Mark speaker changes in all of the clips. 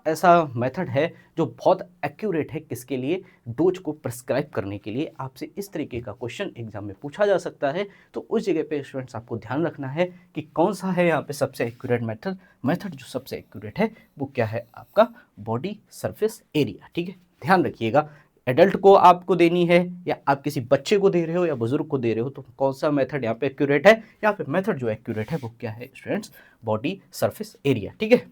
Speaker 1: ऐसा मेथड है जो बहुत एक्यूरेट है किसके लिए, डोज को प्रिस्क्राइब करने के लिए। आपसे इस तरीके का क्वेश्चन एग्जाम में पूछा जा सकता है, तो उस जगह पे स्टूडेंट्स आपको ध्यान रखना है कि कौन सा है यहाँ पे सबसे एक्यूरेट मेथड। मेथड जो सबसे एक्यूरेट है वो क्या है, आपका बॉडी सरफेस एरिया। ठीक है, ध्यान रखिएगा, एडल्ट को आपको देनी है या आप किसी बच्चे को दे रहे हो या बुजुर्ग को दे रहे हो, तो कौन सा मेथड यहाँ पे एक्यूरेट है। यहाँ पे मेथड जो एक्यूरेट है वो क्या है स्टूडेंट्स, बॉडी सरफेस एरिया। ठीक है,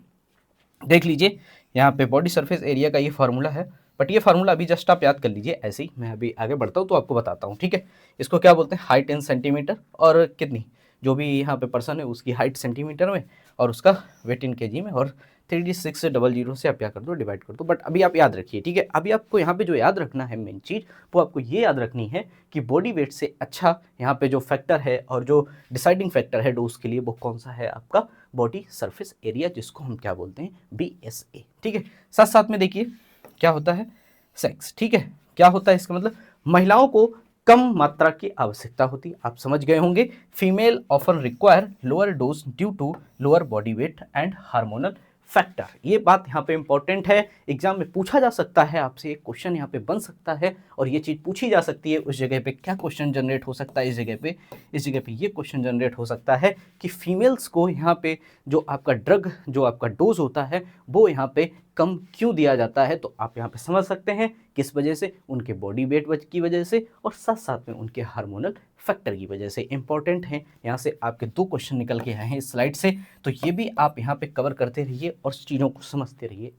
Speaker 1: देख लीजिए यहाँ पे बॉडी सरफेस एरिया का ये फार्मूला है, बट ये फार्मूला अभी जस्ट आप याद कर लीजिए ऐसे ही। मैं अभी आगे बढ़ता हूँ तो आपको बताता हूँ। ठीक है, इसको क्या बोलते हैं, हाइट इन सेंटीमीटर, और कितनी जो भी यहाँ पे पर्सन है उसकी हाइट सेंटीमीटर में और उसका वेट इन केजी में, और 3D600 से आप क्या कर दो, डिवाइड कर दो। बट अभी आप याद रखिए, ठीक है, अभी आपको यहाँ पे जो याद रखना है मेन चीज़, वो आपको ये याद रखनी है कि बॉडी वेट से अच्छा यहाँ पे जो फैक्टर है और जो डिसाइडिंग फैक्टर है डोज के लिए, वो कौन सा है, आपका बॉडी सरफेस एरिया, जिसको हम क्या बोलते हैं, BSA। ठीक है, साथ साथ में देखिए क्या होता है, सेक्स। ठीक है, क्या होता है इसका मतलब, महिलाओं को कम मात्रा की आवश्यकता होती है, आप समझ गए होंगे। Female often require lower dose due to lower body weight and hormonal factor. ये बात यहाँ पे इंपॉर्टेंट है, एग्जाम में पूछा जा सकता है आपसे, एक क्वेश्चन यहाँ पे बन सकता है और ये चीज़ पूछी जा सकती है। उस जगह पे क्या क्वेश्चन जनरेट हो सकता है, इस जगह पे ये क्वेश्चन जनरेट हो सकता है कि फीमेल्स को यहाँ पे जो आपका ड्रग, जो आपका डोज होता है, वो यहाँ पे कम क्यों दिया जाता है। तो आप यहाँ पे समझ सकते हैं किस वजह से, उनके बॉडी वेट की वजह से, और साथ साथ में उनके हार्मोनल फैक्टर की वजह से। इंपॉर्टेंट है, यहाँ से आपके 2 क्वेश्चन निकल के आए हैं इस स्लाइड से, तो ये भी आप यहाँ पे कवर करते रहिए और चीज़ों को समझते रहिए।